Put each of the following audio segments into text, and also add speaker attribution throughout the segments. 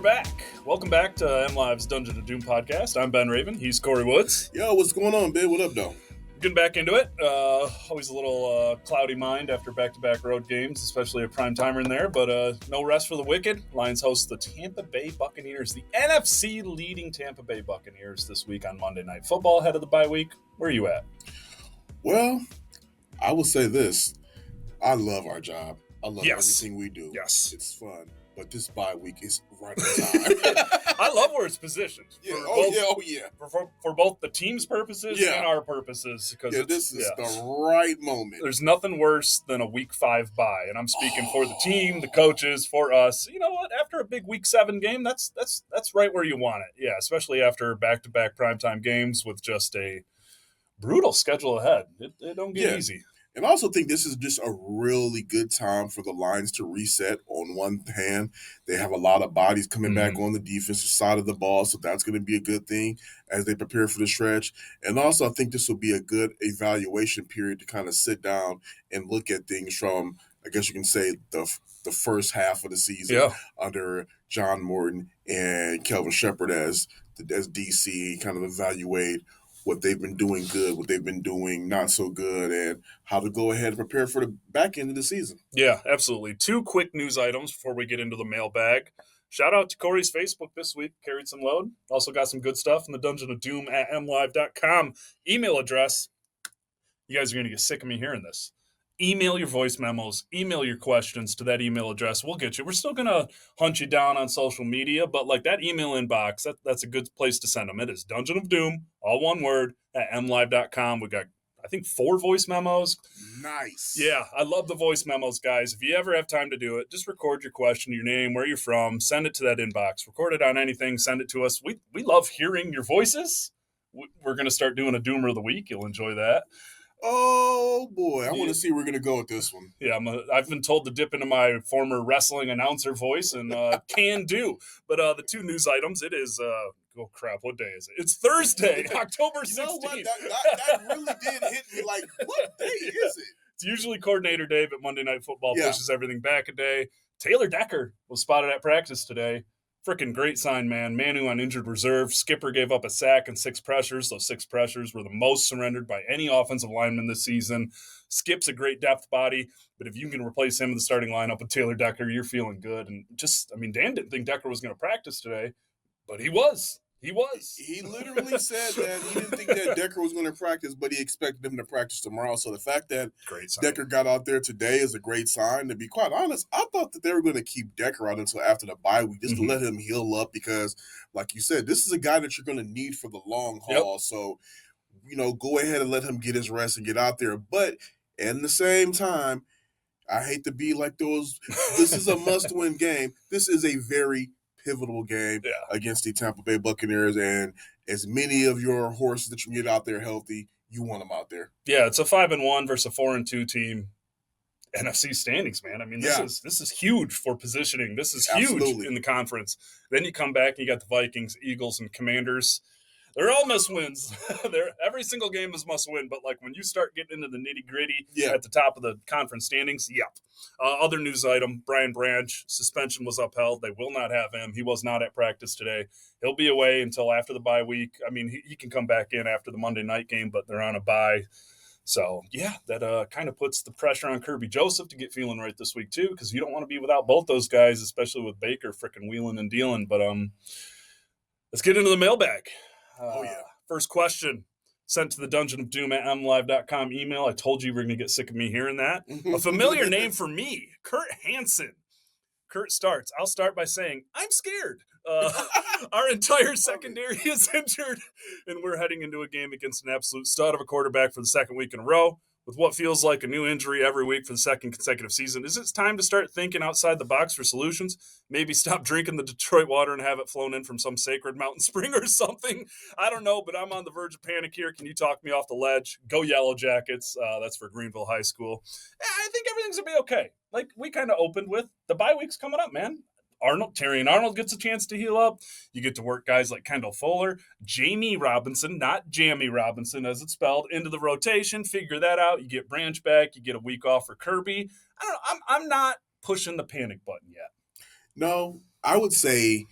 Speaker 1: back. Welcome back to MLive's Dungeon of Doom podcast. I'm Ben Raven. He's Kory Woods.
Speaker 2: Yo, what's going on, Ben? What up, though?
Speaker 1: Getting back into it. Always a little cloudy mind after back-to-back road games, especially a prime timer in there, but no rest for the wicked. Lions host the Tampa Bay Buccaneers, the NFC leading Tampa Bay Buccaneers this week on Monday Night Football ahead of the bye week. Where are you at?
Speaker 2: Well, I will say this. I love our job. I love everything we do.
Speaker 1: Yes.
Speaker 2: It's fun. But this bye week is right on time.
Speaker 1: I love where it's positioned.
Speaker 2: Yeah.
Speaker 1: For both the team's purposes and our purposes.
Speaker 2: This is the right moment.
Speaker 1: There's nothing worse than a week 5 bye. And I'm speaking for the team, the coaches, for us. You know what? After a big week 7 game, that's right where you want it. Yeah, especially after back-to-back primetime games with just a brutal schedule ahead. It don't get easy.
Speaker 2: And I also think this is just a really good time for the Lions to reset. On one hand, they have a lot of bodies coming back on the defensive side of the ball, so that's going to be a good thing as they prepare for the stretch. And also, I think this will be a good evaluation period to kind of sit down and look at things from, I guess you can say, the first half of the season under John Morton and Kelvin Shepard as DC, kind of evaluate what they've been doing good, what they've been doing not so good, and how to go ahead and prepare for the back end of the season.
Speaker 1: Yeah, absolutely. 2 quick news items before we get into the mailbag. Shout out to Kory's Facebook this week. Carried some load. Also got some good stuff in the Dungeon of Doom at MLive.com. Email address. You guys are going to get sick of me hearing this. Email your voice memos, email your questions to that email address. We'll get you. We're still going to hunt you down on social media, but like that email inbox, that's a good place to send them. It is Dungeon of Doom, all one word, at MLive.com. We got, I think, 4 voice memos.
Speaker 2: Nice.
Speaker 1: Yeah, I love the voice memos, guys. If you ever have time to do it, just record your question, your name, where you're from, send it to that inbox. Record it on anything, send it to us. We love hearing your voices. We're going to start doing a Doomer of the Week. You'll enjoy that.
Speaker 2: Oh, boy. I want to see where we're going to go with this one.
Speaker 1: Yeah, I've been told to dip into my former wrestling announcer voice and can do. But the 2 news items, it is, oh, crap, what day is it? It's Thursday, October 16th.
Speaker 2: You know what? That really did hit me like, what day is it?
Speaker 1: It's usually Coordinator Dave at Monday Night Football pushes everything back a day. Taylor Decker was spotted at practice today. Freaking great sign, man. Manu on injured reserve. Skipper gave up a sack and 6 pressures. Those 6 pressures were the most surrendered by any offensive lineman this season. Skip's a great depth body, but if you can replace him in the starting lineup with Taylor Decker, you're feeling good. And Dan didn't think Decker was going to practice today, but he was.
Speaker 2: He literally said that he didn't think that Decker was going to practice, but he expected him to practice tomorrow. So the fact that Decker got out there today is a great sign. To be quite honest, I thought that they were going to keep Decker out until after the bye week just to let him heal up because, like you said, this is a guy that you're going to need for the long haul. So, go ahead and let him get his rest and get out there. But at the same time, I hate to be like those. This is a must-win game. This is a very pivotal game against the Tampa Bay Buccaneers, and as many of your horses that you get out there healthy, you want them out there.
Speaker 1: Yeah, it's a 5-1 versus a 4-2 team. NFC standings, man. I mean, this is huge for positioning. This is huge in the conference. Then you come back and you got the Vikings, Eagles, and Commanders. They're all must-wins. Every single game is must-win, but like when you start getting into the nitty-gritty at the top of the conference standings, other news item, Brian Branch, suspension was upheld. They will not have him. He was not at practice today. He'll be away until after the bye week. I mean, he can come back in after the Monday night game, but they're on a bye. So, that kind of puts the pressure on Kirby Joseph to get feeling right this week, too, because you don't want to be without both those guys, especially with Baker frickin' wheeling and dealing. But let's get into the mailbag. First question sent to the Dungeon of Doom at MLive.com email. I told you were going to get sick of me hearing that. A familiar name for me, Kurt Hansen. Kurt starts. I'll start by saying, I'm scared. Our entire secondary is injured, and we're heading into a game against an absolute stud of a quarterback for the 2nd week in a row. With what feels like a new injury every week for the 2nd consecutive season, is it time to start thinking outside the box for solutions? Maybe stop drinking the Detroit water and have it flown in from some sacred mountain spring or something? I don't know, but I'm on the verge of panic here. Can you talk me off the ledge? Go Yellow Jackets. That's for Greenville High School. I think everything's going to be okay. Like we kind of opened with, the bye week's coming up, man. Terry Arnold gets a chance to heal up. You get to work guys like Kendall Fuller, Jamie Robinson, not Jamie Robinson as it's spelled, into the rotation. Figure that out. You get Branch back. You get a week off for Kirby. I don't know. I'm not pushing the panic button yet.
Speaker 2: No, I would say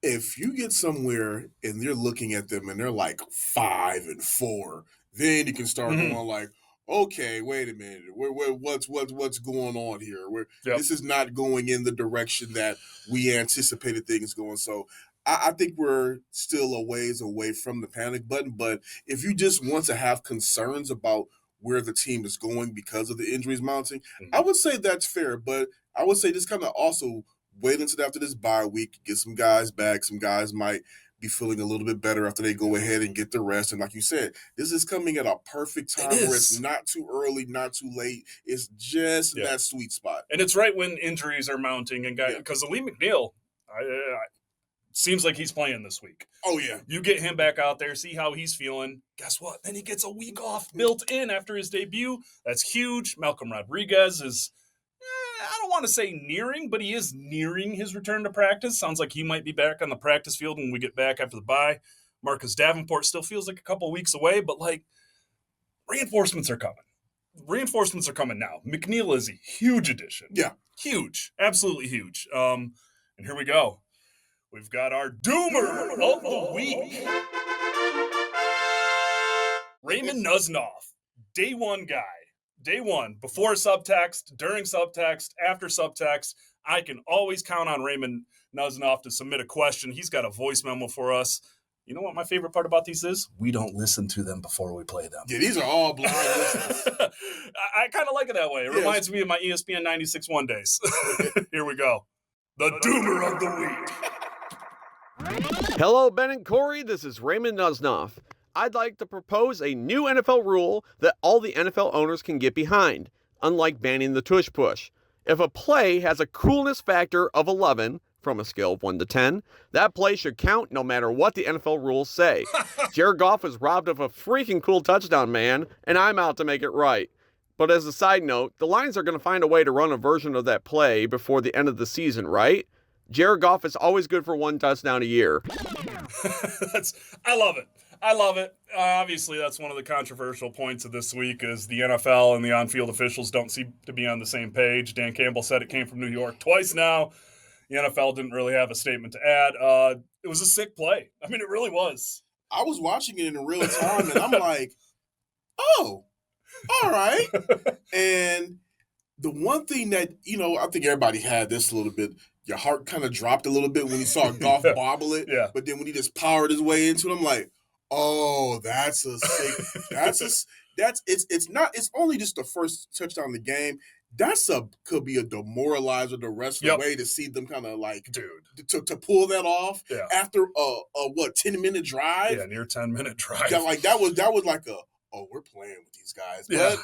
Speaker 2: if you get somewhere and you're looking at them and they're like 5-4, then you can start going like, okay, wait a minute, what's going on here? This is not going in the direction that we anticipated things going. So I think we're still a ways away from the panic button. But if you just want to have concerns about where the team is going because of the injuries mounting, I would say that's fair. But I would say just kind of also wait until after this bye week, get some guys back. Some guys might be feeling a little bit better after they go ahead and get the rest. And like you said, this is coming at a perfect time where it's not too early, not too late. It's just that sweet spot.
Speaker 1: And it's right when injuries are mounting. And guys, because Lee McNeil, seems like he's playing this week.
Speaker 2: Oh, yeah.
Speaker 1: You get him back out there, see how he's feeling. Guess what? Then he gets a week off built in after his debut. That's huge. Malcolm Rodriguez is, I don't want to say nearing, but he is nearing his return to practice. Sounds like he might be back on the practice field when we get back after the bye. Marcus Davenport still feels like a couple weeks away, but reinforcements are coming. Reinforcements are coming now. McNeil is a huge addition.
Speaker 2: Yeah.
Speaker 1: Huge. Absolutely huge. And here we go. We've got our Doomer of the Week. Raymond Nuznoff, day one guy. Day one, before subtext, during subtext, after subtext. I can always count on Raymond Nuznoff to submit a question. He's got a voice memo for us. You know what my favorite part about these is? We don't listen to them before we play them.
Speaker 2: Yeah, these are all blind listeners.
Speaker 1: I kind of like it that way. It reminds me of my ESPN 96.1 days. Here we go. The Doomer of the Week.
Speaker 3: Hello, Ben and Kory. This is Raymond Nuznoff. I'd like to propose a new NFL rule that all the NFL owners can get behind, unlike banning the tush push. If a play has a coolness factor of 11, from a scale of 1 to 10, that play should count no matter what the NFL rules say. Jared Goff was robbed of a freaking cool touchdown, man, and I'm out to make it right. But as a side note, the Lions are going to find a way to run a version of that play before the end of the season, right? Jared Goff is always good for one touchdown a year.
Speaker 1: I love it. I love it. Obviously, that's one of the controversial points of this week is the NFL and the on-field officials don't seem to be on the same page. Dan Campbell said it came from New York twice now. The NFL didn't really have a statement to add. It was a sick play. I mean, it really was.
Speaker 2: I was watching it in real time, and I'm like, oh, all right. And the one thing that, I think everybody had this a little bit. Your heart kind of dropped a little bit when you saw Goff bobble it.
Speaker 1: Yeah.
Speaker 2: But then when he just powered his way into it, I'm like, oh, that's a sick. It's only just the first touchdown of the game. Could be a demoralizer the rest of the way to see them kind of like, dude, to pull that off after a 10-minute drive.
Speaker 1: Yeah, near 10-minute drive.
Speaker 2: Yeah, like that was like we're playing with these guys.
Speaker 1: Yeah.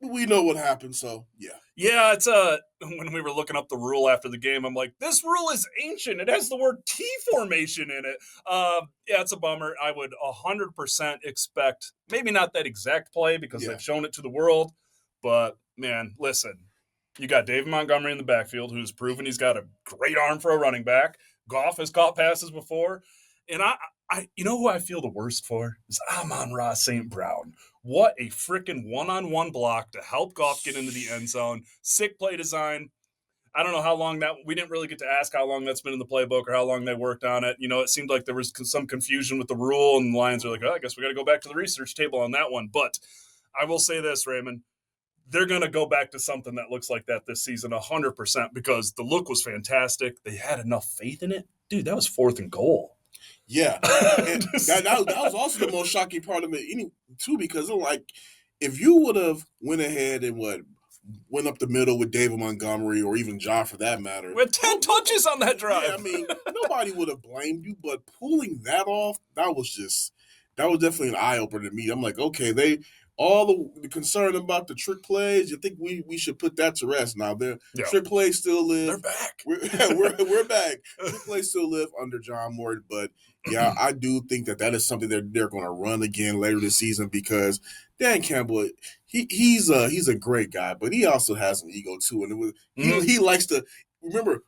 Speaker 2: But we know what happened, so yeah.
Speaker 1: Yeah, it's when we were looking up the rule after the game, I'm like, this rule is ancient. It has the word T formation in it. Yeah, it's a bummer. I would 100% expect, maybe not that exact play because they've shown it to the world, but man, listen, you got David Montgomery in the backfield who's proven he's got a great arm for a running back. Goff has caught passes before. And I you know who I feel the worst for? Is Amon-Ra St. Brown. What a freaking one-on-one block to help Goff get into the end zone. Sick play design. I don't know how long we didn't really get to ask how long that's been in the playbook or how long they worked on it. It seemed like there was some confusion with the rule, and the Lions are like, I guess we got to go back to the research table on that one. But I will say this, Raymond. They're going to go back to something that looks like that this season 100% because the look was fantastic. They had enough faith in it. Dude, that was 4th and goal.
Speaker 2: Yeah. And that was also the most shocking part of it, too, because if you would have went ahead and went up the middle with David Montgomery or even Ja for that matter.
Speaker 1: With 10 touches on that drive.
Speaker 2: Yeah, I mean, nobody would have blamed you, but pulling that off, that was definitely an eye-opener to me. I'm like, okay, all the concern about the trick plays, you think we should put that to rest now. Trick plays still live.
Speaker 1: They're back.
Speaker 2: We're back. Trick plays still live under John Ward, but yeah, I do think that is something that they're going to run again later this season because Dan Campbell, he's a great guy, but he also has an ego too, and he likes to remember.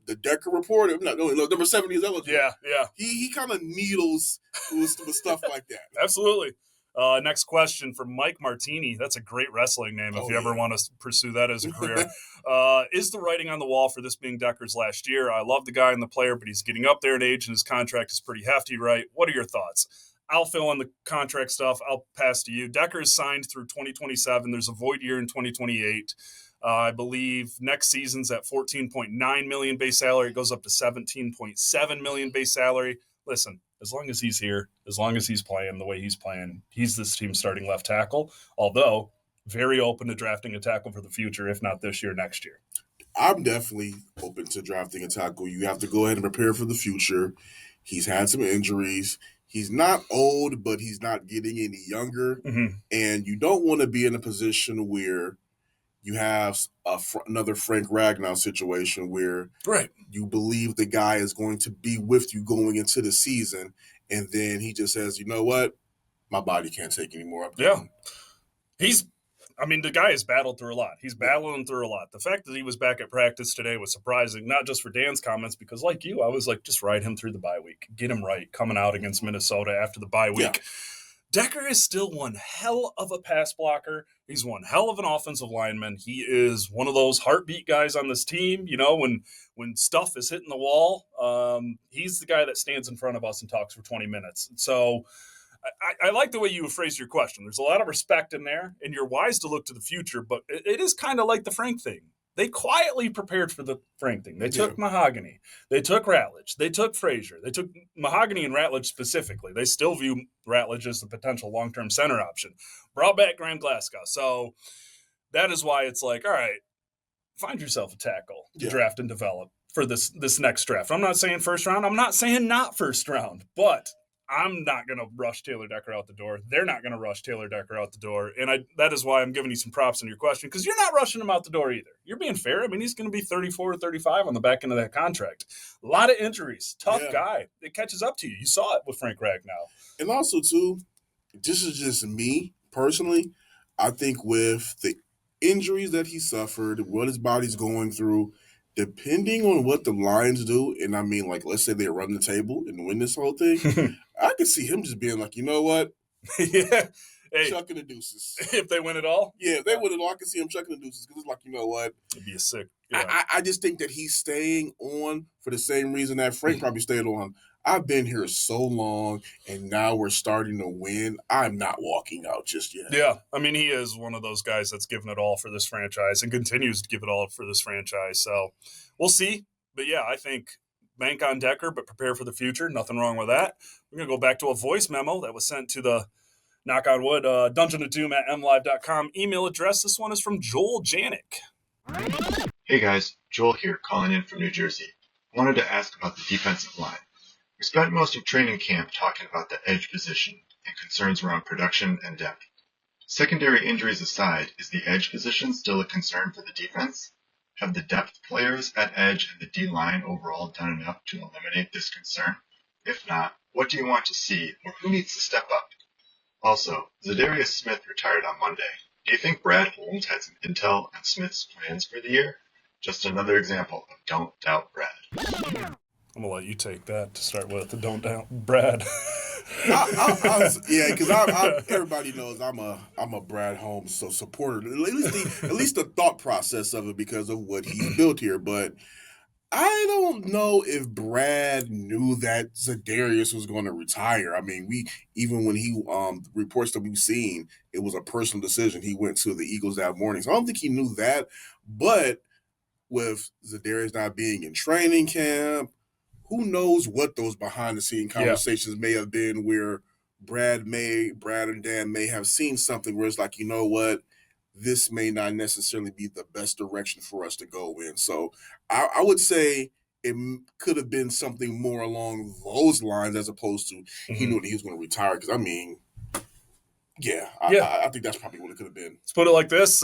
Speaker 2: The Decker report. Number 70 is eligible.
Speaker 1: Yeah.
Speaker 2: He kind of needles with stuff like that.
Speaker 1: Absolutely. Next question from Mike Martini. That's a great wrestling name if you ever want to pursue that as a career. Is the writing on the wall for this being Decker's last year? I love the guy and the player, but he's getting up there in age and his contract is pretty hefty, right? What are your thoughts? I'll fill in the contract stuff. I'll pass to you. Decker is signed through 2027. There's a void year in 2028. I believe next season's at $14.9 million base salary. It goes up to $17.7 million base salary. Listen, as long as he's here, as long as he's playing the way he's playing, he's this team's starting left tackle, although very open to drafting a tackle for the future, if not this year, next year.
Speaker 2: I'm definitely open to drafting a tackle. You have to go ahead and prepare for the future. He's had some injuries. He's not old, but he's not getting any younger. Mm-hmm. And you don't want to be in a position where you have another Frank Ragnow situation where you believe the guy is going to be with you going into the season, and then he just says, you know what, my body can't take any more.
Speaker 1: Yeah. The guy has battled through a lot. He's battling through a lot. The fact that he was back at practice today was surprising, not just for Dan's comments, because like you, I was like, just ride him through the bye week. Get him right coming out against Minnesota after the bye week. Yeah. Decker is still one hell of a pass blocker. He's one hell of an offensive lineman. He is one of those heartbeat guys on this team. You know, when stuff is hitting the wall, he's the guy that stands in front of us and talks for 20 minutes. So I like the way you phrased your question. There's a lot of respect in there, and you're wise to look to the future, but it is kind of like the Frank thing. They quietly prepared for the Frank thing. They took Mahogany. They took Ratledge. They took Frazier. They took Mahogany and Ratledge specifically. They still view Ratledge as the potential long-term center option. Brought back Graham Glasgow. So that is why it's like, all right, find yourself a tackle to draft and develop for this next draft. I'm not saying first round. I'm not saying not first round, but I'm not going to rush Taylor Decker out the door. They're not going to rush Taylor Decker out the door. And that is why I'm giving you some props in your question, because you're not rushing him out the door either. You're being fair. I mean, he's going to be 34 or 35 on the back end of that contract. A lot of injuries. Tough guy. It catches up to you. You saw it with Frank Ragnow.
Speaker 2: And also, too, this is just me personally. I think with the injuries that he suffered, what his body's going through, depending on what the Lions do, and I mean, like, let's say they run the table and win this whole thing, I could see him just being like, you know what? Chucking the deuces.
Speaker 1: If they win it all?
Speaker 2: Yeah, if they win it all, I can see him chucking the deuces because it's like, you know what?
Speaker 1: It'd be a sick.
Speaker 2: Yeah. I just think that he's staying on for the same reason that Frank probably stayed on. I've been here so long, and now we're starting to win. I'm not walking out just yet.
Speaker 1: Yeah, I mean, he is one of those guys that's given it all for this franchise and continues to give it all for this franchise. So we'll see. But, yeah, I think bank on Decker, but prepare for the future. Nothing wrong with that. We're going to go back to a voice memo that was sent to the, knock on wood, dungeonofdoom at MLive.com email address. This one is from Joel Janik.
Speaker 4: Hey, guys. Joel here, calling in from New Jersey. I wanted to ask about the defensive line. We spent most of training camp talking about the edge position and concerns around production and depth. Secondary injuries aside, is the edge position still a concern for the defense? Have the depth players at edge and the D-line overall done enough to eliminate this concern? If not, what do you want to see, or who needs to step up? Also, Zadarius Smith retired on Monday. Do you think Brad Holmes had some intel on Smith's plans for the year? Just another example of don't doubt Brad.
Speaker 1: I'm going to let you take that to start with. Don't doubt Brad.
Speaker 2: Because everybody knows I'm a Brad Holmes supporter. At least the thought process of it because of what he's built here. But I don't know if Brad knew that Zadarius was going to retire. I mean, even when he reports that we've seen, it was a personal decision. He went to the Eagles that morning. So I don't think he knew that. But with Zadarius not being in training camp, who knows what those behind-the-scene conversations may have been where Brad and Dan may have seen something where it's like, you know what, this may not necessarily be the best direction for us to go in. So I would say it could have been something more along those lines as opposed to he knew that he was going to retire. Because, I mean, I think that's probably what it could have been.
Speaker 1: Let's put it like this.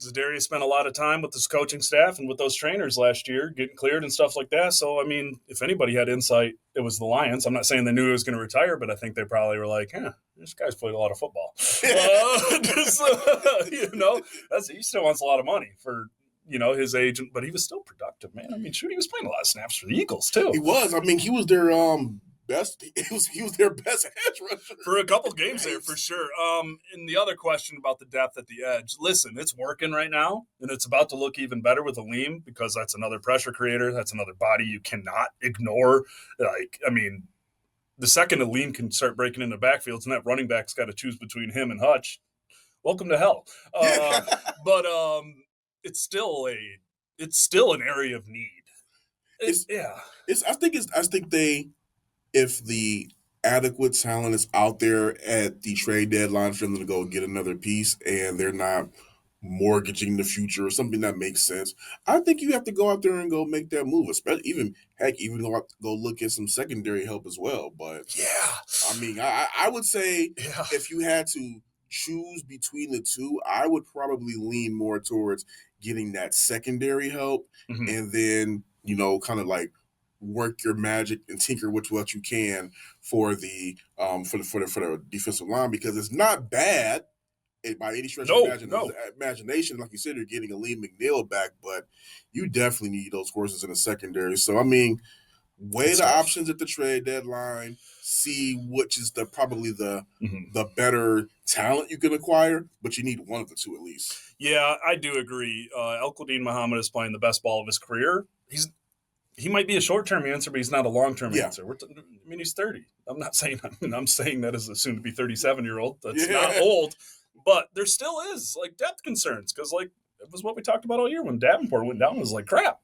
Speaker 1: Zadarius spent a lot of time with this coaching staff and with those trainers last year, getting cleared and stuff like that. So, I mean, if anybody had insight, it was the Lions. I'm not saying they knew he was going to retire, but I think they probably were like, this guy's played a lot of football. He still wants a lot of money for, his agent, but he was still productive, man. I mean, shoot, he was playing a lot of snaps for the Eagles, too.
Speaker 2: He was. I mean, he was their He was their best edge rusher
Speaker 1: for a couple games there, for sure. And the other question about the depth at the edge, listen, it's working right now, and it's about to look even better with Aleem because that's another pressure creator. That's another body you cannot ignore. The second Aleem can start breaking into backfields, and that running back's got to choose between him and Hutch. Welcome to hell. But it's still an area of need.
Speaker 2: If the adequate talent is out there at the trade deadline for them to go get another piece and they're not mortgaging the future or something that makes sense, I think you have to go out there and go make that move, especially even go look at some secondary help as well. But
Speaker 1: yeah,
Speaker 2: I mean, I would say if you had to choose between the two, I would probably lean more towards getting that secondary help and then, kind of like work your magic and tinker with what you can for the defensive line, because it's not bad by any stretch of imagination. Like you said, you're getting Aleem McNeil back, but you definitely need those horses in the secondary. So, I mean, weigh the options at the trade deadline, see which is probably the better talent you can acquire, but you need one of the two at least.
Speaker 1: Yeah, I do agree. Elquadine Muhammad is playing the best ball of his career. He might be a short-term answer, but he's not a long-term answer. He's 30. I'm saying that as a soon-to-be 37-year-old. That's not old, but there still is depth concerns because it was what we talked about all year when Davenport went down. It was like crap.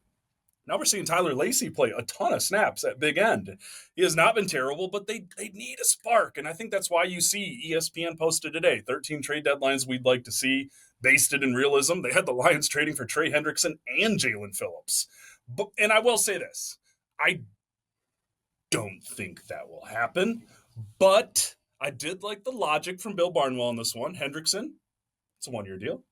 Speaker 1: Now we're seeing Tyler Lacey play a ton of snaps at big end. He has not been terrible, but they need a spark, and I think that's why you see ESPN posted today 13 trade deadlines we'd like to see based in realism. They had the Lions trading for Trey Hendrickson and Jalen Phillips. And I will say this, I don't think that will happen, but I did like the logic from Bill Barnwell on this one. Hendrickson, it's a 1-year deal,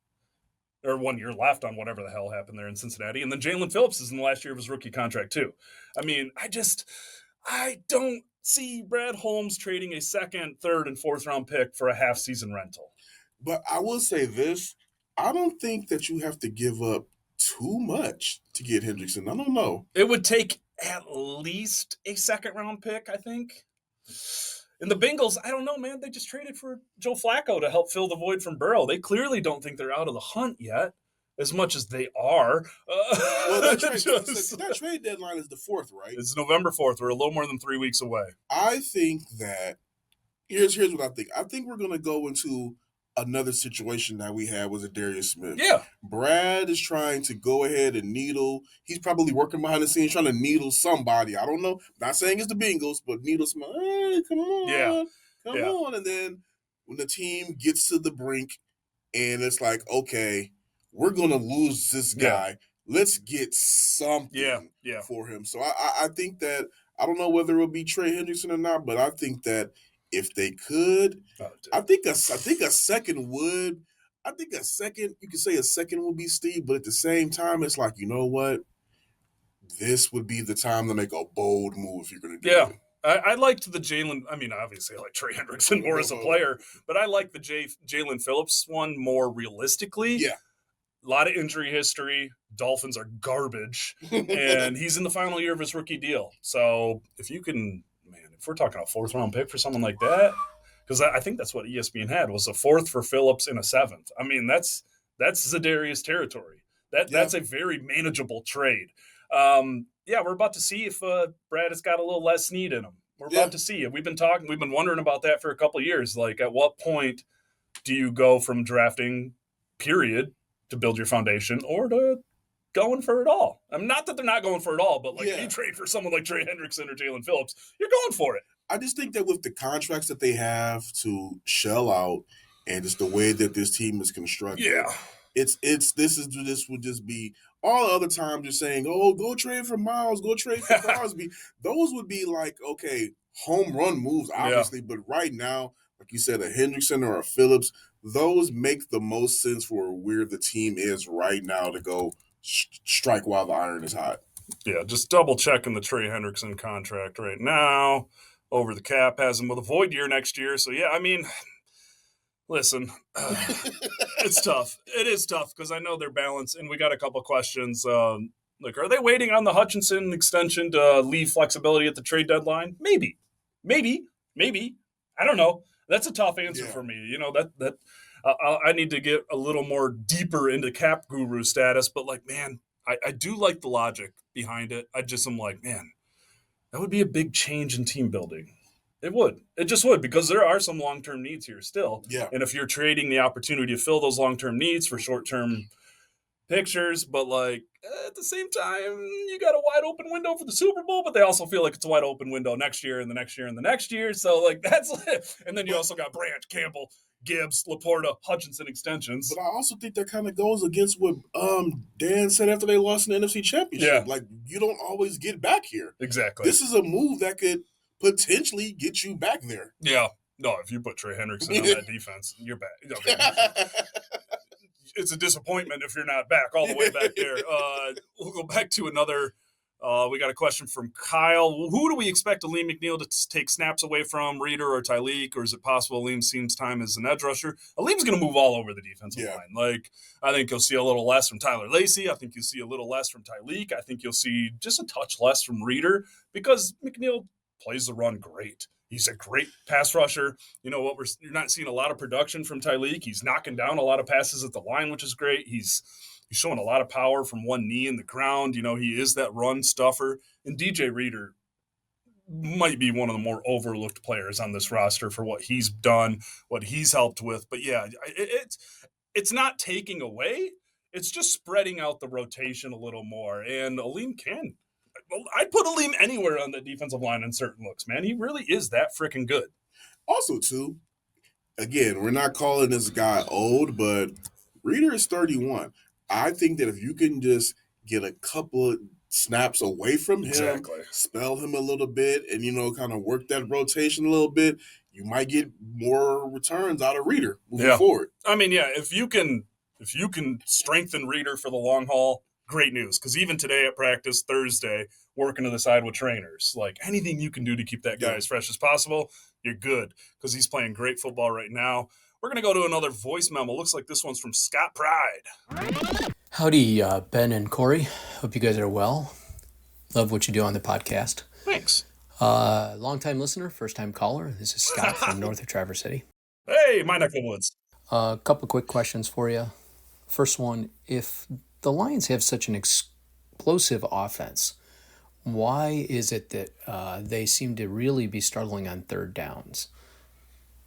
Speaker 1: or 1 year left on whatever the hell happened there in Cincinnati. And then Jalen Phillips is in the last year of his rookie contract too. I mean, I don't see Brad Holmes trading a second, third, and fourth round pick for a half-season rental.
Speaker 2: But I will say this, I don't think that you have to give up too much to get Hendrickson. I don't know.
Speaker 1: It would take at least a second-round pick, I think. And the Bengals, I don't know, man. They just traded for Joe Flacco to help fill the void from Burrow. They clearly don't think they're out of the hunt yet, as much as they are.
Speaker 2: Well, that trade deadline is the 4th, right?
Speaker 1: It's November 4th. We're a little more than 3 weeks away.
Speaker 2: I think that here's what I think. I think we're going to go into another situation that we had was a Darius Smith.
Speaker 1: Yeah.
Speaker 2: Brad is trying to go ahead and needle. He's probably working behind the scenes trying to needle somebody. I don't know. Not saying it's the Bengals, but needle somebody. Hey, come on. Come on. And then when the team gets to the brink and it's like, okay, we're going to lose this guy. Let's get something for him. So I think that, I don't know whether it will be Trey Hendrickson or not, but I think that if they could, I think a second would. I think a second, you could say a second would be Steve, but at the same time, it's like, you know what? This would be the time to make a bold move if you're going to do it.
Speaker 1: I liked the Jalen. I mean, obviously, I like Trey Hendrickson more as a player, but I like the Jalen Phillips one more realistically.
Speaker 2: Yeah.
Speaker 1: A lot of injury history. Dolphins are garbage, and he's in the final year of his rookie deal. So if you can, if we're talking a 4th round pick for someone like that, because I think that's what ESPN had was a 4th for Phillips and a 7th. I mean, that's Za'Darius territory. That's a very manageable trade. We're about to see if Brad has got a little less need in him. We're about to see it. We've been wondering about that for a couple of years. Like, at what point do you go from drafting, period, to build your foundation, or to going for it all? I mean, not that they're not going for it all, but if you trade for someone like Trey Hendrickson or Jalen Phillips, you're going for it.
Speaker 2: I just think that with the contracts that they have to shell out and just the way that this team is constructed, this would just be all the other times you're saying, oh, go trade for Miles, go trade for Crosby. Those would be like, okay, home run moves, obviously, but right now, like you said, a Hendrickson or a Phillips, those make the most sense for where the team is right now to go strike while the iron is hot.
Speaker 1: Yeah, just double checking the Trey Hendrickson contract right now. Over the cap, has him with a void year next year. So, I mean, listen, it's tough. It is tough because I know they're balanced, and we got a couple questions. Are they waiting on the Hutchinson extension to leave flexibility at the trade deadline? Maybe. Maybe. I don't know. That's a tough answer for me. You know, I need to get a little more deeper into cap guru status, but like, man, I do like the logic behind it. I'm like, man, that would be a big change in team building. It would. It just would, because there are some long-term needs here still.
Speaker 2: Yeah.
Speaker 1: And if you're trading the opportunity to fill those long-term needs for short-term pictures, but like at the same time, you got a wide open window for the Super Bowl, but they also feel like it's a wide open window next year and the next year and the next year. So like that's and then you also got Branch, Campbell, Gibbs, Laporta, Hutchinson extensions.
Speaker 2: But I also think that kind of goes against what Dan said after they lost in the NFC Championship.
Speaker 1: Yeah.
Speaker 2: Like, you don't always get back here.
Speaker 1: Exactly.
Speaker 2: This is a move that could potentially get you back there.
Speaker 1: Yeah. No, if you put Trey Hendrickson on that defense, you're back. Okay. It's a disappointment if you're not back all the way back there. We'll go back to another. We got a question from Kyle. Who do we expect Aleem McNeil to take snaps away from, Reader or Tyleek, or is it possible Aleem seems time as an edge rusher? Aleem's going to move all over the defensive line. Like, I think you'll see a little less from Tyler Lacey. I think you'll see a little less from Tyleek. I think you'll see just a touch less from Reader, because McNeil plays the run great. He's a great pass rusher. You know what? You're not seeing a lot of production from Tyleek. He's knocking down a lot of passes at the line, which is great. He's showing a lot of power from one knee in the ground. You know, he is that run stuffer. And DJ Reader might be one of the more overlooked players on this roster for what he's done, what he's helped with. But yeah, it's not taking away. It's just spreading out the rotation a little more. And Aleem can. I'd put Aleem anywhere on the defensive line in certain looks, man. He really is that freaking good.
Speaker 2: Also, too, again, we're not calling this guy old, but Reader is 31. I think that if you can just get a couple of snaps away from him, spell him a little bit, and, you know, kind of work that rotation a little bit, you might get more returns out of Reader moving forward.
Speaker 1: I mean, yeah, if you can strengthen Reader for the long haul, great news, because even today at practice, Thursday, working to the side with trainers, like anything you can do to keep that guy as fresh as possible, you're good, because he's playing great football right now. We're going to go to another voice memo. Looks like this one's from Scott Pride.
Speaker 5: Howdy, Ben and Kory. Hope you guys are well. Love what you do on the podcast.
Speaker 1: Thanks.
Speaker 5: Long-time listener, first-time caller. This is Scott from north of Traverse City.
Speaker 1: Hey, my neck of the woods.
Speaker 5: A couple quick questions for you. First one, if the Lions have such an explosive offense, why is it that they seem to really be struggling on third downs?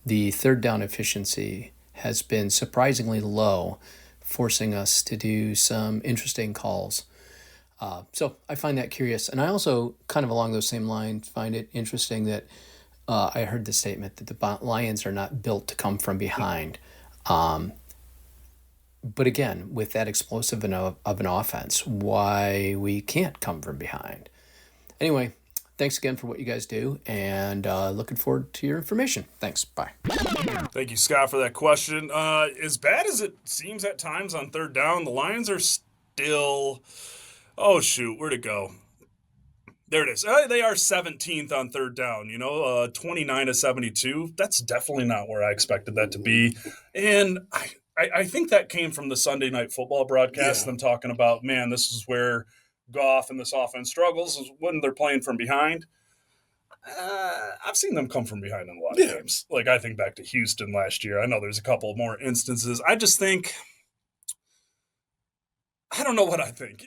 Speaker 5: The third down efficiency has been surprisingly low, forcing us to do some interesting calls. So I find that curious. And I also, kind of along those same lines, find it interesting that I heard the statement that the Lions are not built to come from behind. But again, with that explosive of an offense, why we can't come from behind. Anyway, thanks again for what you guys do, and looking forward to your information. Thanks. Bye.
Speaker 1: Thank you, Scott, for that question. As bad as it seems at times on third down, the Lions are still... Oh, shoot. Where'd it go? There it is. They are 17th on third down, 29-72. That's definitely not where I expected that to be. And I think that came from the Sunday Night Football broadcast, them talking about, man, this is where Goff and this offense struggles, is when they're playing from behind. I've seen them come from behind in a lot of games. Like, I think back to Houston last year. I know there's a couple more instances. I just think... I don't know what I think.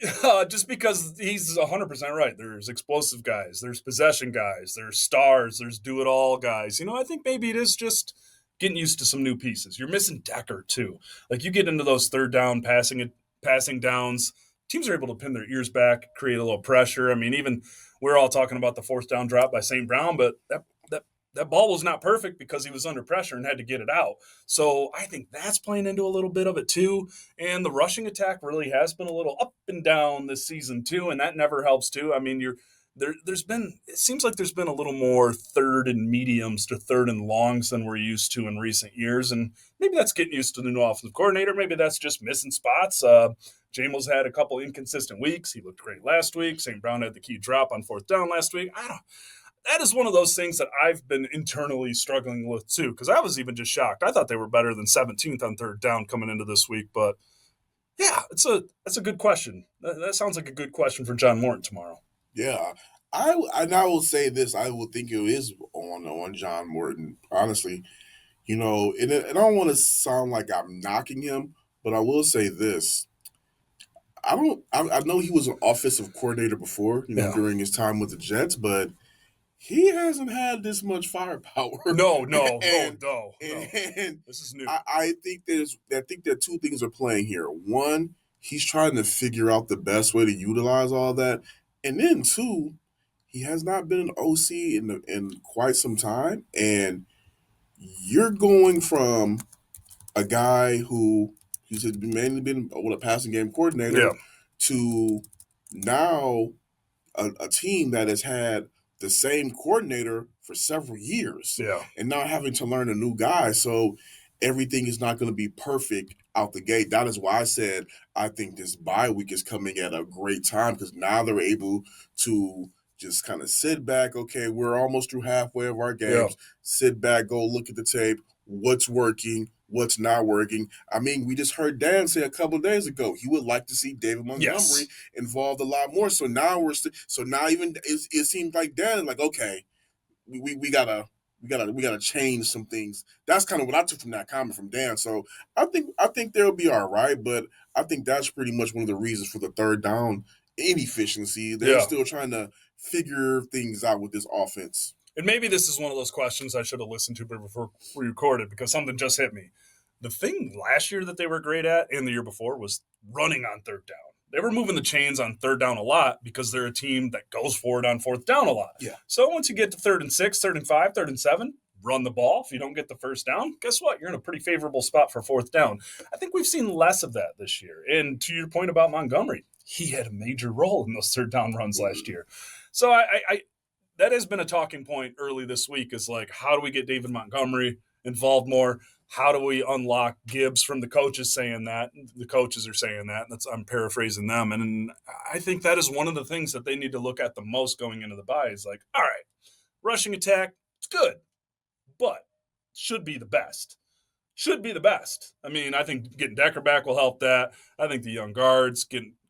Speaker 1: Just because he's 100% right. There's explosive guys. There's possession guys. There's stars. There's do-it-all guys. I think maybe it is just getting used to some new pieces. You're missing Decker, too. Like, you get into those third down passing downs, teams are able to pin their ears back, create a little pressure. I mean, even we're all talking about the fourth down drop by St. Brown, but that ball was not perfect because he was under pressure and had to get it out. So I think that's playing into a little bit of it too. And the rushing attack really has been a little up and down this season too, and that never helps too. I mean, it seems like there's been a little more third and mediums to third and longs than we're used to in recent years. And maybe that's getting used to the new offensive coordinator. Maybe that's just missing spots. Jamel's had a couple inconsistent weeks. He looked great last week. St. Brown had the key drop on fourth down last week. That is one of those things that I've been internally struggling with too, because I was even just shocked. I thought they were better than 17th on third down coming into this week. But yeah, that's a good question. That sounds like a good question for John Morton tomorrow.
Speaker 2: Yeah, I will say this. I will think it is on John Morton. Honestly, and I don't want to sound like I'm knocking him, but I will say this. I know he was an offensive coordinator before, during his time with the Jets, but he hasn't had this much firepower.
Speaker 1: No.
Speaker 2: And
Speaker 1: This is new.
Speaker 2: I think that two things are playing here. One, he's trying to figure out the best way to utilize all that, and then two, he has not been an OC in quite some time, and you're going from a guy who he's mainly been a passing game coordinator to now a team that has had the same coordinator for several years. And now having to learn a new guy. So everything is not going to be perfect out the gate. That is why I said I think this bye week is coming at a great time, because now they're able to just kind of sit back. Okay, we're almost through halfway of our games. Sit back, go look at the tape. What's working? What's not working? I mean, we just heard Dan say a couple of days ago he would like to see David Montgomery involved a lot more. So now it seems like Dan is like, okay, we gotta change some things. That's kind of what I took from that comment from Dan. So I think they'll be all right, but I think that's pretty much one of the reasons for the third down inefficiency. They're still trying to figure things out with this offense.
Speaker 1: And maybe this is one of those questions I should have listened to before we recorded, because something just hit me. The thing last year that they were great at and the year before was running on third down. They were moving the chains on third down a lot because they're a team that goes forward on fourth down a lot. So once you get to 3rd and 6, 3rd and 5, 3rd and 7, run the ball. If you don't get the first down, guess what? You're in a pretty favorable spot for fourth down. I think we've seen less of that this year. And to your point about Montgomery, he had a major role in those third down runs last year. So I that has been a talking point early this week, is like, how do we get David Montgomery involved more? How do we unlock Gibbs from the coaches saying that? The coaches are saying that. I'm paraphrasing them. And I think that is one of the things that they need to look at the most going into the bye, is like, all right, rushing attack, it's good, but should be the best. Should be the best. I mean, I think getting Decker back will help that. I think the young guards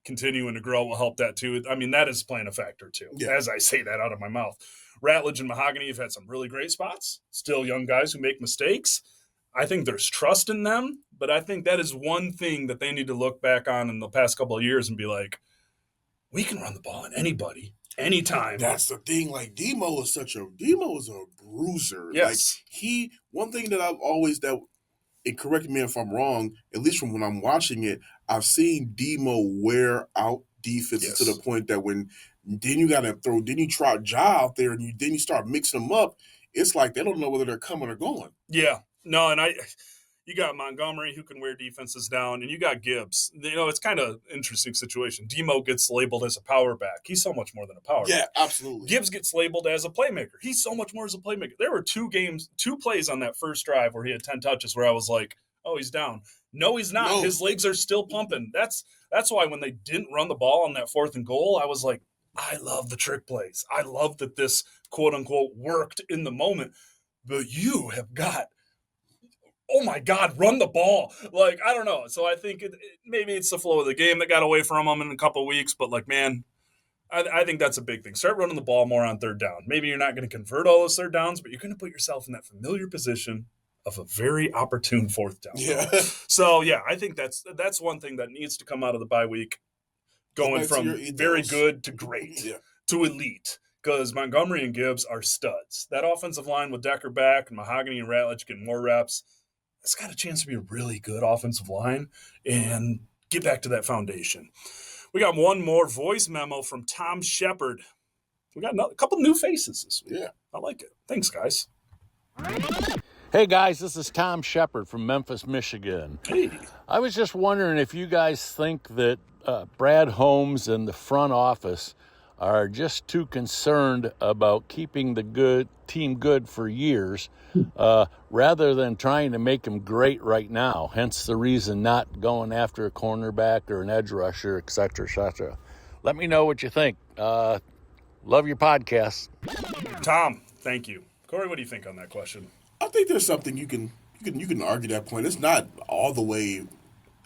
Speaker 1: continuing to grow will help that too. I mean, that is playing a factor too, as I say that out of my mouth. Ratledge and Mahogany have had some really great spots. Still young guys who make mistakes. I think there's trust in them, but I think that is one thing that they need to look back on in the past couple of years and be like, we can run the ball on anybody, anytime.
Speaker 2: That's the thing. Like, Demo is a bruiser.
Speaker 1: Yes.
Speaker 2: Like, one thing that I've always, and correct me if I'm wrong, at least from when I'm watching it, I've seen Demo wear out defenses to the point that then you try Ja out there and then you start mixing them up. It's like they don't know whether they're coming or going.
Speaker 1: Yeah. No, and you got Montgomery who can wear defenses down, and you got Gibbs. It's kind of an interesting situation. Demo gets labeled as a power back. He's so much more than a power back.
Speaker 2: Yeah, absolutely.
Speaker 1: Gibbs gets labeled as a playmaker. He's so much more as a playmaker. There were 2 plays on that first drive where he had 10 touches where I was like, oh, he's down. No, he's not. No. His legs are still pumping. That's why when they didn't run the ball on that 4th and goal, I was like, I love the trick plays. I love that this quote-unquote worked in the moment. But you have got, oh my God, run the ball. Like, I don't know. So I think maybe it's the flow of the game that got away from them in a couple of weeks. But, like, man, I think that's a big thing. Start running the ball more on third down. Maybe you're not going to convert all those third downs, but you're going to put yourself in that familiar position of a very opportune fourth down.
Speaker 2: Yeah.
Speaker 1: So, yeah, I think that's one thing that needs to come out of the bye week, going from very good to great to elite. Because Montgomery and Gibbs are studs. That offensive line with Decker back and Mahogany and Ratledge getting more reps, it's got a chance to be a really good offensive line and get back to that foundation. We got one more voice memo from Tom Shepard. We got a couple new faces this week.
Speaker 2: Yeah.
Speaker 1: I like it. Thanks, guys.
Speaker 6: Hey, guys, this is Tom Shepard from Memphis, Michigan.
Speaker 1: Hey.
Speaker 6: I was just wondering if you guys think that Brad Holmes and the front office are just too concerned about keeping the team good for years rather than trying to make them great right now, hence the reason not going after a cornerback or an edge rusher, et cetera, et cetera. Let me know what you think. Love your podcast.
Speaker 1: Tom, thank you. Kory, what do you think on that question?
Speaker 2: I think there's something you can argue that point. It's not all the way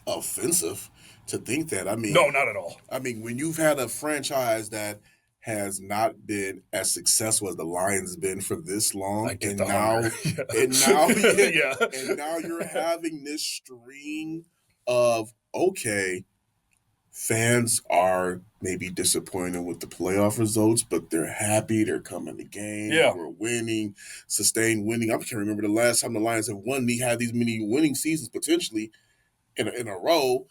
Speaker 2: offensive to think that. I mean,
Speaker 1: no, not at all.
Speaker 2: I mean, when you've had a franchise that has not been as successful as the Lions been for this long.
Speaker 1: And
Speaker 2: now you're having this string of, okay, fans are maybe disappointed with the playoff results, but they're happy. They're coming to games.
Speaker 1: Yeah.
Speaker 2: We're winning, sustained winning. I can't remember the last time the Lions have won. They had these many winning seasons potentially in a row.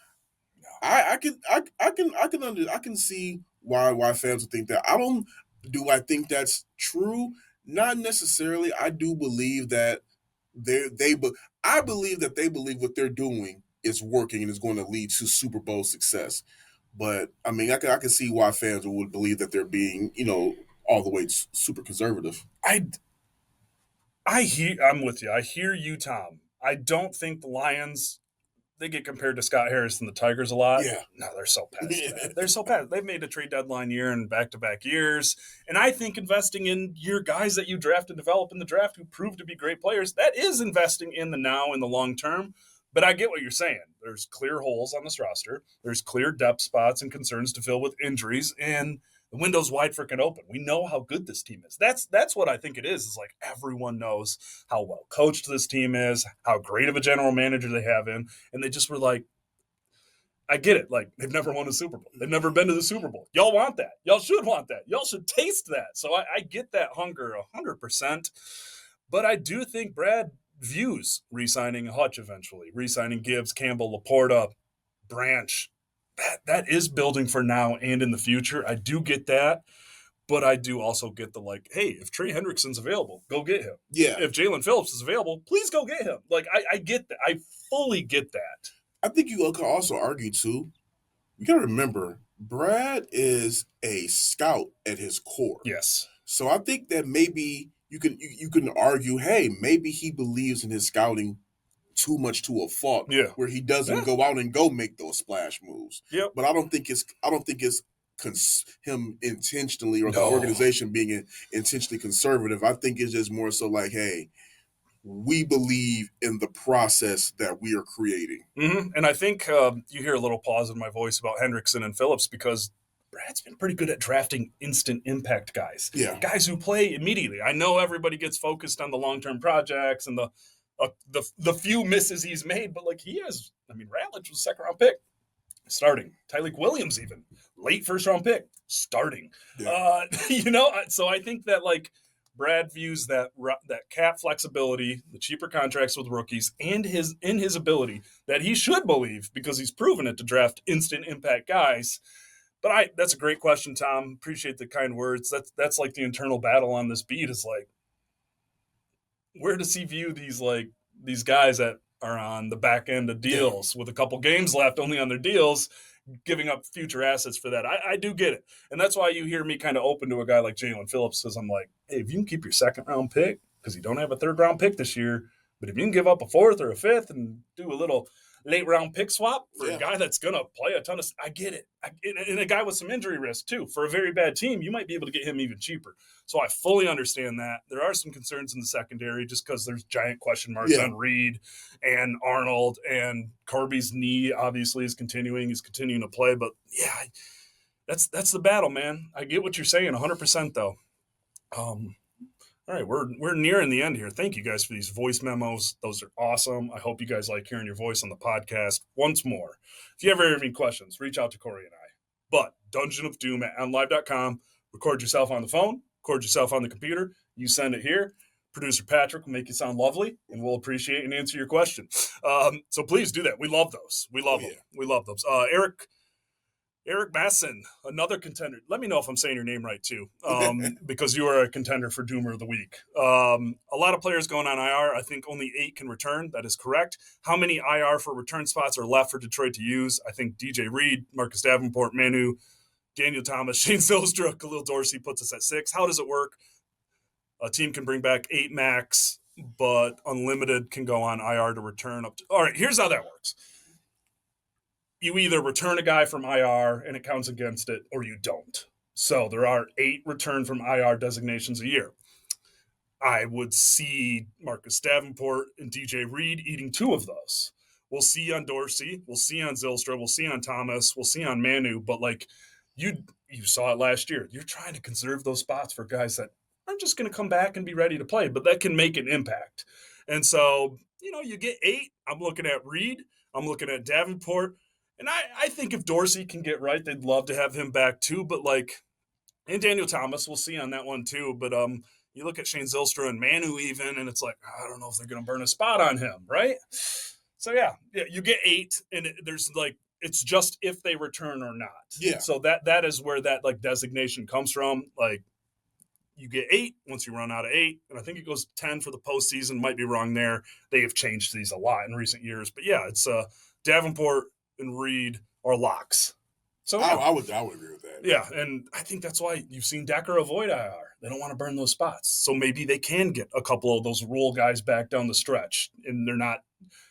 Speaker 2: I can see why fans would think that. I think that's true? Not necessarily. I do believe that I believe that they believe what they're doing is working and is going to lead to Super Bowl success. But I mean, I can see why fans would believe that they're being, all the way super conservative.
Speaker 1: I'm with you. I hear you, Tom. I don't think the Lions, they get compared to Scott Harris and the Tigers a lot.
Speaker 2: Yeah.
Speaker 1: No, they're so past that. They're so past. They've made a trade deadline year and back-to-back years. And I think investing in your guys that you draft and develop in the draft who prove to be great players, that is investing in the now and the long term. But I get what you're saying. There's clear holes on this roster. There's clear depth spots and concerns to fill with injuries. And the window's wide freaking open. We know how good this team is. That's what I think it is. Is like everyone knows how well coached this team is, how great of a general manager they have in, and they just were like, I get it. Like, they've never won a Super Bowl. They've never been to the Super Bowl. Y'all want that. Y'all should want that. Y'all should taste that. So I get that hunger 100%. But I do think Brad views re-signing Hutch eventually, re-signing Gibbs, Campbell, Laporta, Branch. That is building for now and in the future. I do get that, but I do also get the like, hey, if Trey Hendrickson's available, go get him.
Speaker 2: Yeah.
Speaker 1: If Jalen Phillips is available, please go get him. Like, I get that. I fully get that.
Speaker 2: I think you can also argue too. You got to remember, Brad is a scout at his core.
Speaker 1: Yes.
Speaker 2: So I think that maybe you can argue, hey, maybe he believes in his scouting too much to a fault, where he doesn't go out and go make those splash moves.
Speaker 1: Yep.
Speaker 2: But I don't think it's him intentionally or the organization being intentionally conservative. I think it's just more so like, hey, we believe in the process that we are creating.
Speaker 1: Mm-hmm. And I think you hear a little pause in my voice about Hendrickson and Phillips because Brad's been pretty good at drafting instant impact guys.
Speaker 2: Yeah.
Speaker 1: Guys who play immediately. I know everybody gets focused on the long-term projects and the few misses he's made, but like he has, Ratledge was a second-round pick, starting. Tyleek Williams even, late first-round pick, starting.
Speaker 2: Yeah.
Speaker 1: So I think that like Brad views that cap flexibility, the cheaper contracts with rookies, and his ability that he should believe because he's proven it to draft instant impact guys. But that's a great question, Tom. Appreciate the kind words. That's like the internal battle on this beat is like, where does he view these guys that are on the back end of deals with a couple games left only on their deals, giving up future assets for that? I do get it. And that's why you hear me kind of open to a guy like Jalen Phillips because I'm like, hey, if you can keep your second-round pick, because you don't have a third-round pick this year, but if you can give up a fourth or a fifth and do a little late-round pick swap for a guy that's going to play a ton of – I get it. And a guy with some injury risk, too. For a very bad team, you might be able to get him even cheaper. So I fully understand that. There are some concerns in the secondary just because there's giant question marks on Reed and Arnold, and Kirby's knee obviously is continuing. He's continuing to play. But, that's the battle, man. I get what you're saying 100%, though. All right, we're nearing the end here. Thank you guys for these voice memos. Those are awesome. I hope you guys like hearing your voice on the podcast. Once more, if you ever have any questions, reach out to Kory and I. But dungeonofdoom at MLive.com. Record yourself on the phone. Record yourself on the computer. You send it here. Producer Patrick will make you sound lovely, and we'll appreciate and answer your question. So please do that. We love those. We love them. We love those. Eric Masson, another contender. Let me know if I'm saying your name right, too, because you are a contender for Doomer of the Week. A lot of players going on IR. I think only 8 can return. That is correct. How many IR for return spots are left for Detroit to use? I think DJ Reed, Marcus Davenport, Manu, Daniel Thomas, Shane Zylstra, Khalil Dorsey puts us at 6. How does it work? A team can bring back 8 max, but unlimited can go on IR to return up to. All right, here's how that works. You either return a guy from IR and it counts against it, or you don't. So there are 8 return from IR designations a year. I would see Marcus Davenport and DJ Reed eating 2 of those. We'll see on Dorsey. We'll see on Zylstra. We'll see on Thomas. We'll see on Manu. But like you saw it last year. You're trying to conserve those spots for guys that aren't just going to come back and be ready to play, but that can make an impact. And so, you get 8. I'm looking at Reed. I'm looking at Davenport. And I think if Dorsey can get right, they'd love to have him back too. But and Daniel Thomas, we'll see on that one too. But you look at Shane Zylstra and Manu even, and it's like, I don't know if they're going to burn a spot on him, right? So yeah, you get 8, and there's it's just if they return or not.
Speaker 2: Yeah.
Speaker 1: So that is where that designation comes from. You get 8 once you run out of 8, and I think it goes 10 for the postseason. Might be wrong there. They have changed these a lot in recent years, but yeah, it's Davenport and Reed are locks. So yeah.
Speaker 2: I would agree with that.
Speaker 1: Yeah, and I think that's why you've seen Decker avoid IR. They don't want to burn those spots. So maybe they can get a couple of those rule guys back down the stretch, and they're not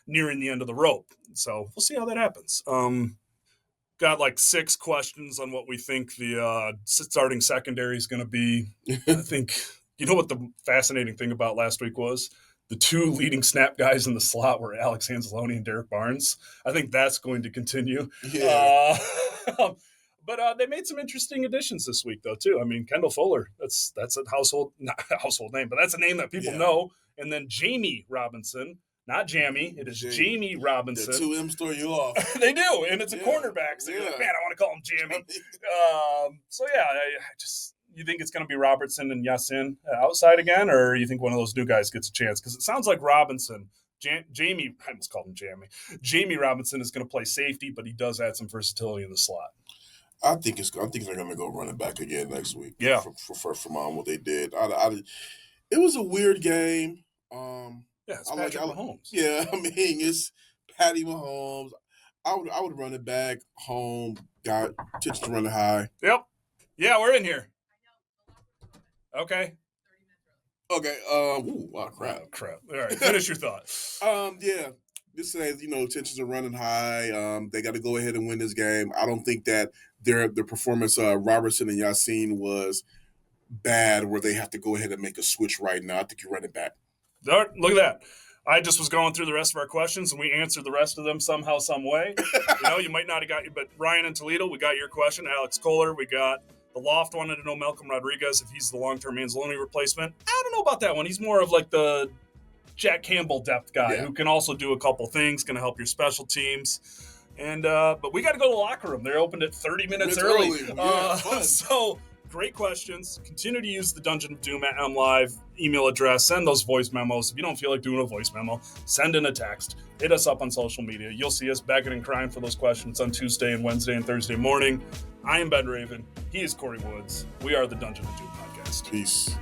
Speaker 1: nearing the end of the rope. So we'll see how that happens. Got 6 questions on what we think the starting secondary is going to be. I think, what the fascinating thing about last week was? The 2 leading snap guys in the slot were Alex Anzalone and Derek Barnes. I think that's going to continue.
Speaker 2: Yeah.
Speaker 1: But they made some interesting additions this week, though, too. I mean, Kendall Fuller, that's a not a household name, but that's a name that people know. And then Jamie Robinson, not Jamie. It is Jamie Robinson.
Speaker 2: The 2 M's throw you off.
Speaker 1: They do, and it's a cornerback. So you're like, man, I want to call him Jamie. You think it's going to be Robertson and Yasin outside again, or you think one of those new guys gets a chance? Because it sounds like Robinson, Jamie, I almost called him Jamie. Jamie Robinson is going to play safety, but he does add some versatility in the slot.
Speaker 2: I think they're going to go running back again next week.
Speaker 1: Yeah,
Speaker 2: from what they did. It was a weird game.
Speaker 1: It's Patrick Mahomes.
Speaker 2: Yeah, I mean it's Patty Mahomes. I would run it back home. Got tips to run it high.
Speaker 1: Yep. Yeah, we're in here. Okay.
Speaker 2: Okay. Wow, crap.
Speaker 1: Oh, crap. All right. Finish your thought.
Speaker 2: Yeah. This says, tensions are running high. They got to go ahead and win this game. I don't think that their performance, Robertson and Yasin, was bad where they have to go ahead and make a switch right now. I think you run it back.
Speaker 1: All right, look at that. I just was going through the rest of our questions, and we answered the rest of them somehow, some way. You might not have got you, but Ryan in Toledo, we got your question. Alex Kohler, we got the Loft wanted to know Malcolm Rodriguez if he's the long-term Anzalone replacement. I don't know about that one. He's more of the Jack Campbell depth guy who can also do a couple things, going to help your special teams. And but we got to go to the locker room. They're opened at 30 minutes early. So great questions. Continue to use the Dungeon of Doom at MLive email address. Send those voice memos. If you don't feel like doing a voice memo, send in a text. Hit us up on social media. You'll see us begging and crying for those questions on Tuesday and Wednesday and Thursday morning. I am Ben Raven. He is Kory Woods. We are the Dungeon of Doom podcast.
Speaker 2: Peace.